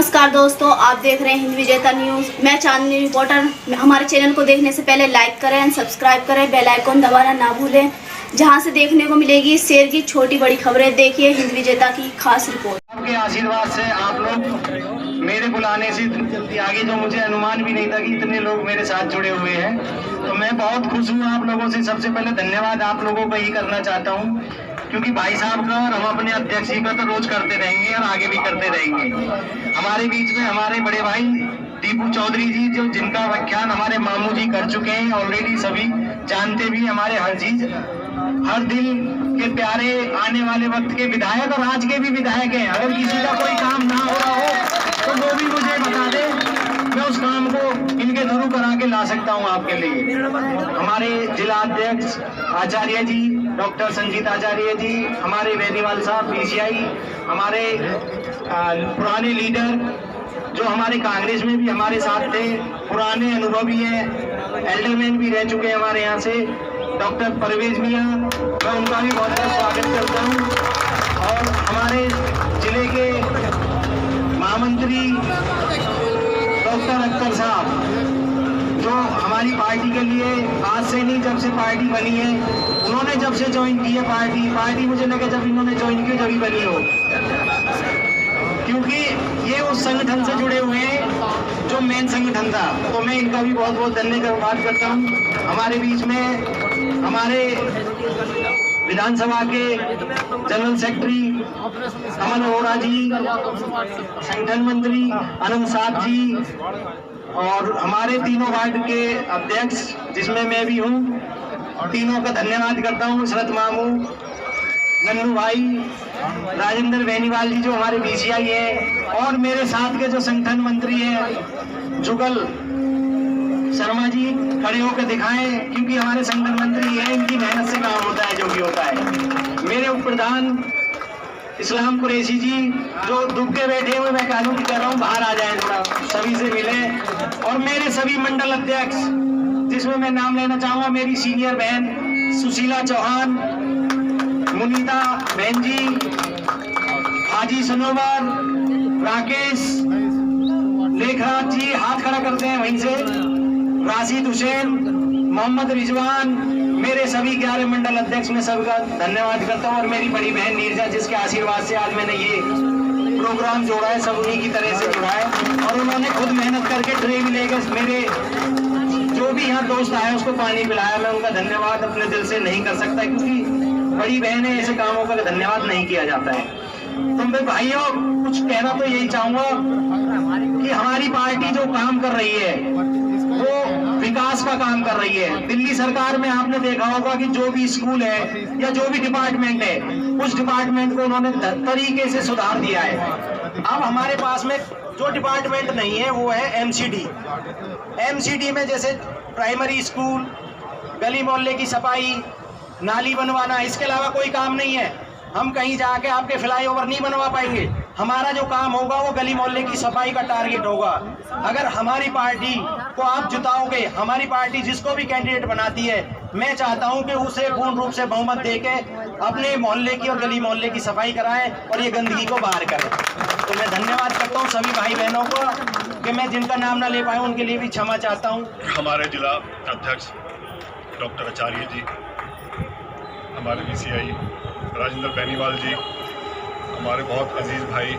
नमस्कार दोस्तों, आप देख रहे हैं हिंद विजेता न्यूज। मैं चांदनी रिपोर्टर। हमारे चैनल को देखने से पहले लाइक करें, सब्सक्राइब करें, बेल आइकन दबाना ना भूलें, जहां से देखने को मिलेगी शेर की छोटी बड़ी खबरें। देखिए हिंद विजेता की खास रिपोर्ट। आपके आशीर्वाद से आप लोग मेरे बुलाने से जल्दी आगे, जो मुझे अनुमान भी नहीं था कि इतने लोग मेरे साथ जुड़े हुए हैं, तो मैं बहुत खुश हूँ आप लोगों से। सबसे पहले धन्यवाद आप लोगों को ही करना चाहता हूँ, क्योंकि भाई साहब का और हम अपने अध्यक्ष जी का तो रोज करते रहेंगे और आगे भी करते रहेंगे। हमारे बीच में हमारे बड़े भाई दीपू चौधरी जी, जो जिनका व्याख्यान हमारे मामू जी कर चुके हैं ऑलरेडी, सभी जानते भी। हमारे हर चीज हर दिल के प्यारे आने वाले वक्त के विधायक और आज के भी विधायक हैं। अगर किसी का कोई काम ना हो रहा हो तो वो भी मुझे बता दे, मैं उस काम को इनके थ्रू करा के ला सकता हूं आपके लिए। हमारे जिला अध्यक्ष आचार्य जी, डॉक्टर संजीत आचार्य जी, हमारे बेनीवाल साहब पीसीआई, हमारे पुराने लीडर जो हमारे कांग्रेस में भी हमारे साथ थे, पुराने अनुभवी हैं, एल्डरमैन भी रह चुके हैं हमारे यहाँ से, डॉक्टर परवेज मियाँ, मैं उनका भी बहुत बहुत स्वागत करता हूँ। और हमारे जिले के महामंत्री डॉक्टर अख्तर साहब, जो हमारी पार्टी के लिए आज से नहीं, जब से पार्टी बनी है, उन्होंने जब से ज्वाइन की है पार्टी मुझे लगा जब इन्होंने ज्वाइन की जब बनी हो, क्योंकि ये उस संगठन से जुड़े हुए हैं जो मेन संगठन था। तो मैं इनका भी बहुत बहुत धन्यवाद करता हूँ। हमारे बीच में हमारे विधानसभा के जनरल सेक्रेटरी अमन अरोड़ा जी, संगठन मंत्री अनंत साहब जी, और हमारे तीनों वार्ड के अध्यक्ष जिसमें मैं भी हूँ, तीनों का धन्यवाद करता हूँ। शरद मामू, नन्नू भाई, राजेंद्र बेनीवाल जी जो हमारे बीसीआई है, और मेरे साथ के जो संगठन मंत्री हैं जुगल शर्मा जी, खड़े होकर दिखाएं, क्योंकि हमारे संगठन मंत्री हैं, इनकी मेहनत से काम होता है जो भी होता है। मेरे उप प्रधान इस्लाम कुरैशी जी, जो दुख के बैठे हुए, मैं कह रहा हूँ बाहर आ जाए, थोड़ा सभी से मिले। और मेरे सभी मंडल अध्यक्ष, जिसमें मैं नाम लेना चाहूंगा, मेरी सीनियर बहन सुशीला चौहान, मुनीता बहन जी, हाजी सनोवर, राकेश, लेखराज जी, हाथ खड़ा करते हैं वहीं से, राशिद हुसैन, मोहम्मद रिजवान, मेरे सभी 11 मंडल अध्यक्ष, में सबका धन्यवाद करता हूँ। और मेरी बड़ी बहन नीरजा, जिसके आशीर्वाद से आज मैंने ये प्रोग्राम जोड़ा है, सब उन्हीं की तरह से जुड़ा है, और उन्होंने खुद मेहनत करके ट्रे भी लेकर मेरे जो भी यहाँ दोस्त आए उसको पानी पिलाया। मैं उनका धन्यवाद अपने दिल से नहीं कर सकता, क्योंकि बड़ी बहन है, ऐसे कामों का धन्यवाद नहीं किया जाता है। तो मैं भाइयों कुछ कहना तो यही चाहूंगा कि हमारी पार्टी जो काम कर रही है वो विकास का काम कर रही है। दिल्ली सरकार में आपने देखा होगा कि जो भी स्कूल है या जो भी डिपार्टमेंट है, उस डिपार्टमेंट को उन्होंने तरीके से सुधार दिया है। अब हमारे पास में जो डिपार्टमेंट नहीं है वो है एमसीडी में, जैसे प्राइमरी स्कूल, गली मोहल्ले की सफाई, नाली बनवाना, इसके अलावा कोई काम नहीं है। हम कहीं जाके आपके फ्लाईओवर नहीं बनवा पाएंगे। हमारा जो काम होगा वो गली मोहल्ले की सफाई का टारगेट होगा। अगर हमारी पार्टी को आप जिताओगे, हमारी पार्टी जिसको भी कैंडिडेट बनाती है, मैं चाहता हूं कि उसे पूर्ण रूप से बहुमत देके अपने मोहल्ले की और गली मोहल्ले की सफाई कराएं और ये गंदगी को बाहर करें। तो मैं धन्यवाद करता हूँ सभी भाई बहनों को, कि मैं जिनका नाम ना ले पाया उनके लिए भी क्षमा चाहता हूँ। हमारे जिला अध्यक्ष डॉक्टर आचार्य जी, हमारे बीसीआई राजेंद्र बेनीवाल जी, हमारे बहुत अजीज भाई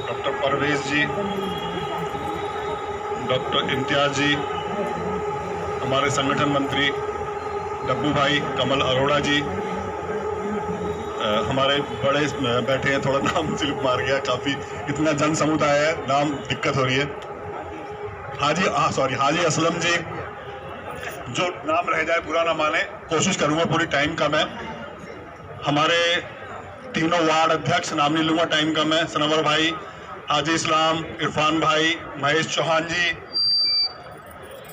डॉक्टर परवेज जी, डॉक्टर इम्तियाज जी, हमारे संगठन मंत्री डब्बू भाई कमल अरोड़ा जी, हमारे बड़े बैठे हैं, थोड़ा नाम स्लिप मार गया, काफ़ी इतना जन समुदाय है, नाम दिक्कत हो रही है। हाजी असलम जी, जो नाम रह जाए बुरा ना माने, कोशिश करूंगा पूरी टाइम का मैं। हमारे तीनों वार्ड अध्यक्ष, नाम नहीं लूंगा टाइम का मैं, सनवर भाई, हाजी इस्लाम, इरफान भाई, महेश चौहान जी,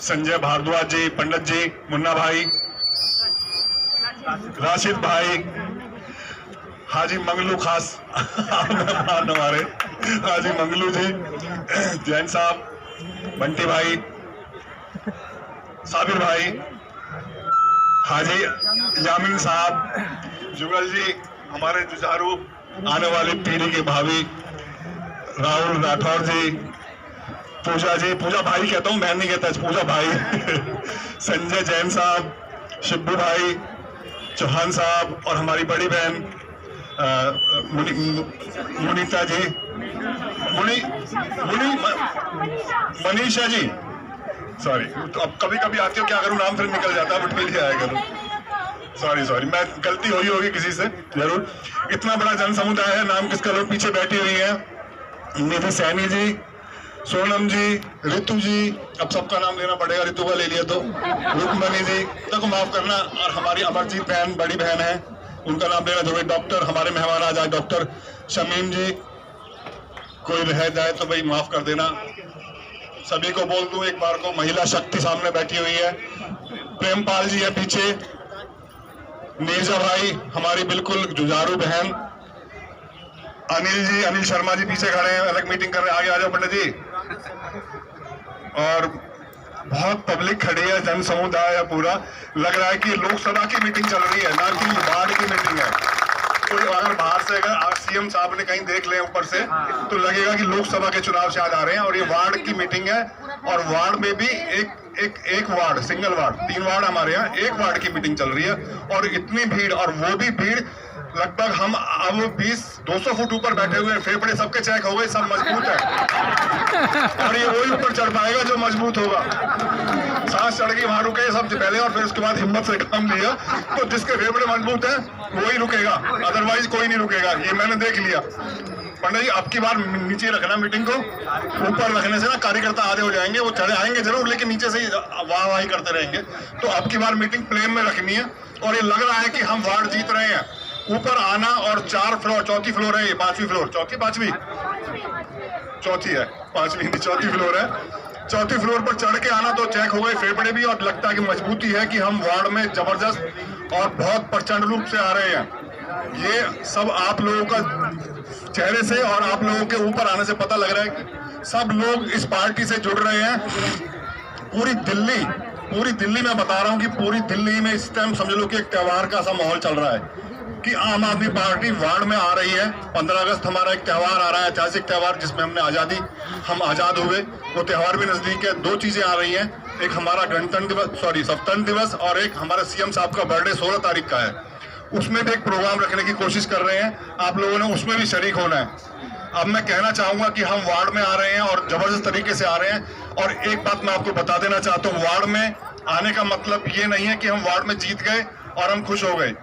संजय भारद्वाज जी, पंडित जी, मुन्ना भाई, राशिद भाई, हाजी मंगलू, खास हमारे हाजी मंगलू जी, जैन साहब, बंटी भाई, साबिर भाई, हाजी यामीन साहब, जुगल जी, हमारे जुझारू आने वाली पीढ़ी के भावी राहुल राठौर जी, पूजा जी, पूजा भाई कहता हूँ, बहन नहीं कहता, पूजा भाई संजय जैन साहब, शिब्बू भाई, चौहान साहब और हमारी बड़ी बहन मुनीता जी, मनीषा जी, सॉरी, तो अब कभी कभी आती हो, क्या करूँ, नाम फिर निकल जाता है, बट मिल जाएगा करूँ, सॉरी, मैं गलती हुई होगी किसी से जरूर। इतना बड़ा जन समुदाय है, नाम किसका, लोग पीछे बैठी हुई है, निधि सैनी जी, सोनम जी, ऋतु जी, अब सबका नाम लेना पड़ेगा, ऋतु का ले लिया तो, रुकमणी जी, तक माफ करना, और हमारी अमरजीत बहन, बड़ी बहन है, उनका नाम लेना जरूरी, डॉक्टर, हमारे मेहमान आज आए डॉक्टर शमीम जी, कोई रह जाए तो भाई माफ कर देना। सभी को बोल दूं एक बार को, महिला शक्ति सामने बैठी हुई है, प्रेमपाल जी है पीछे, नीरजा भाई हमारी बिल्कुल जुझारू बहन, अनिल जी, अनिल शर्मा जी पीछे खड़े हैं, अलग मीटिंग कर रहे हैं, आगे आ जाओ पंडित जी। और बहुत पब्लिक खड़ी है, जन समुदाय है पूरा, लग रहा है कि लोकसभा की मीटिंग चल रही है, ना कि वार्ड की मीटिंग है। कोई अगर बाहर से, अगर सीएम साहब ने कहीं देख ले ऊपर से, तो लगेगा कि लोकसभा के चुनाव से आज आ रहे हैं, और ये वार्ड की मीटिंग है, और वार्ड में भी एक वार्ड, सिंगल वार्ड, 3 वार्ड हमारे यहाँ, एक वार्ड की मीटिंग चल रही है, और इतनी भीड़, और वो भी भीड़ लगभग हम अब 20-200 फुट ऊपर बैठे हुए हैं, फेफड़े सबके चेक हो गए, सब मजबूत है, और ये वही ऊपर चढ़ पाएगा जो मजबूत होगा। सांस चढ़ गई, वहां रुके सब पहले, और फिर उसके बाद हिम्मत से काम लिया, तो जिसके फेफड़े मजबूत है वही रुकेगा, अदरवाइज कोई नहीं रुकेगा, ये मैंने देख लिया। पंडित जी, अब की बार नीचे रखना मीटिंग को, ऊपर रखने से ना कार्यकर्ता आधे हो जाएंगे, वो चढ़े आएंगे जरूर, लेकिन नीचे से ही वाह करते रहेंगे। तो अब की बार मीटिंग प्लेन में रखनी है, और ये लग रहा है कि हम वार्ड जीत रहे हैं। ऊपर आना, और 4 फ्लोर, चौथी फ्लोर है ये, 5वीं फ्लोर, चौथी है, 5वीं चौथी फ्लोर है, चौथी फ्लोर पर चढ़ के आना तो चेक हो गए फेफड़े भी, और लगता है कि मजबूती है कि हम वार्ड में जबरदस्त और बहुत प्रचंड रूप से आ रहे हैं। ये सब आप लोगों का चेहरे से और आप लोगों के ऊपर आने से पता लग रहा है कि सब लोग इस पार्टी से जुड़ रहे हैं। पूरी दिल्ली में बता रहा हूँ कि पूरी दिल्ली में इस टाइम समझ लो कि एक त्योहार का सा माहौल चल रहा है कि आम आदमी पार्टी वार्ड में आ रही है। 15 अगस्त हमारा एक त्योहार आ रहा है, ऐतिहासिक त्योहार, जिसमें हमने हम आजाद हुए, वो त्योहार भी नजदीक है। 2 चीजें आ रही हैं, एक हमारा स्वतंत्र दिवस, और एक हमारा सीएम साहब का बर्थडे 16 तारीख का है। उसमें भी एक प्रोग्राम रखने की कोशिश कर रहे हैं, आप लोगों ने उसमें भी शरीक होना है। अब मैं कहना चाहूंगा कि हम वार्ड में आ रहे हैं और जबरदस्त तरीके से आ रहे हैं। और एक बात मैं आपको बता देना चाहता हूँ, वार्ड में आने का मतलब ये नहीं है कि हम वार्ड में जीत गए और हम खुश हो गए।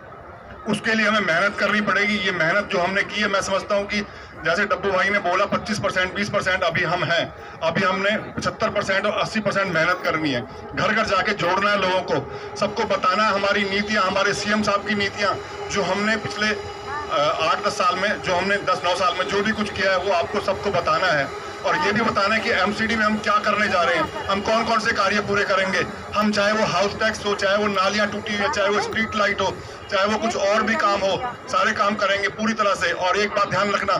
उसके लिए हमें मेहनत करनी पड़ेगी। ये मेहनत जो हमने की है, मैं समझता हूँ कि जैसे डब्बू भाई ने बोला 25%, 20% अभी हम हैं, अभी हमने 75% और 80% मेहनत करनी है। घर घर जाके जोड़ना है लोगों को, सबको बताना है हमारी नीतियां, हमारे सीएम साहब की नीतियां, जो हमने पिछले 8-10 साल में, जो हमने 10-9 साल में जो भी कुछ किया है, वो आपको सबको बताना है। और ये भी बताना है कि एमसीडी में हम क्या करने जा रहे हैं, हम कौन कौन से कार्य पूरे करेंगे। हम चाहे वो हाउस टैक्स हो, चाहे वो नालियां टूटी हुई है, चाहे वो स्ट्रीट लाइट हो, चाहे वो कुछ और भी काम हो, सारे काम करेंगे पूरी तरह से। और एक बात ध्यान रखना,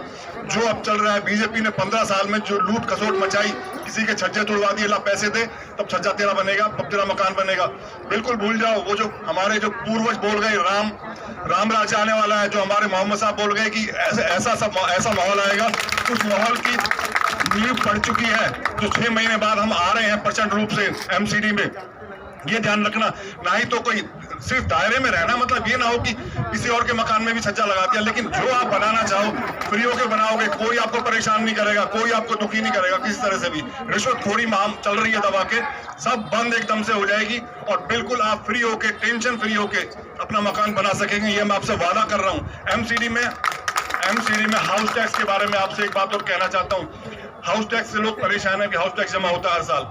जो अब चल रहा है, बीजेपी ने 15 साल में जो लूट खसोट मचाई, किसी के छज्जे तोड़वा दिए, ला पैसे दे तब छज्जा तेरा बनेगा, तब तेरा मकान बनेगा, बिल्कुल भूल जाओ। वो जो हमारे जो पूर्वज बोल गए राम राज आने वाला है, जो हमारे मोहम्मद साहब बोल गए कि ऐसा माहौल आएगा, उस माहौल की नींव पड़ चुकी है। जो 6 महीने बाद हम आ रहे हैं प्रचंड रूप से एमसीडी में, ये ध्यान रखना। ना ही तो कोई सिर्फ दायरे में रहना, मतलब ये ना हो कि किसी और के मकान में भी छज्जा लगा दिया, लेकिन जो आप बनाना चाहो फ्री होके बनाओगे, कोई आपको परेशान नहीं करेगा, कोई आपको दुखी नहीं करेगा किसी तरह से भी। रिश्वतखोरी महाम चल रही है दबा के, सब बंद एकदम से हो जाएगी और बिल्कुल आप फ्री होके, टेंशन फ्री होके अपना मकान बना सकेंगे, ये मैं आपसे वादा कर रहा हूँ। एमसीडी में हाउस टैक्स के बारे में आपसे एक बात और कहना चाहता हूँ। हाउस टैक्स से लोग परेशान है कि हाउस टैक्स जमा होता है हर साल।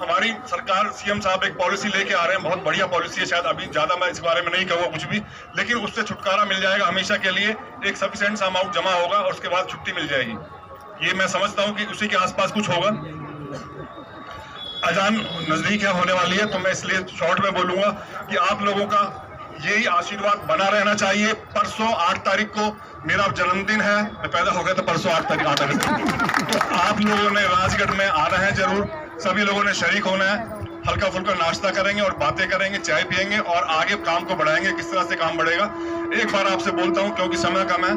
हमारी सरकार, सीएम साहब एक पॉलिसी लेके आ रहे हैं, बहुत बढ़िया पॉलिसी है, शायद अभी ज्यादा मैं इस बारे में नहीं कहूँगा कुछ भी, लेकिन उससे छुटकारा मिल जाएगा हमेशा के लिए। एक सफिशिएंट सा अमाउंट जमा होगा और उसके बाद छुट्टी मिल जाएगी। ये मैं समझता हूँ कि उसी के आसपास कुछ होगा। अजान नजदीक है, होने वाली है, तो मैं इसलिए शॉर्ट में बोलूंगा कि आप लोगों का यही आशीर्वाद बना रहना चाहिए। परसों 8 तारीख को मेरा जन्मदिन है, मैं पैदा हो गया तो परसों 8 तारीख तो आप लोगों ने राजगढ़ में आना है जरूर, सभी लोगों ने शरीक होना है। हल्का फुल्का नाश्ता करेंगे और बातें करेंगे, चाय पियेंगे और आगे काम को बढ़ाएंगे। किस तरह से काम बढ़ेगा, एक बार आपसे बोलता हूं क्योंकि समय कम है,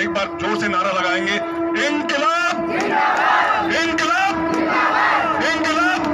एक बार जोर से नारा लगाएंगे, इनकलाब, इनकलाब, इनकलाब।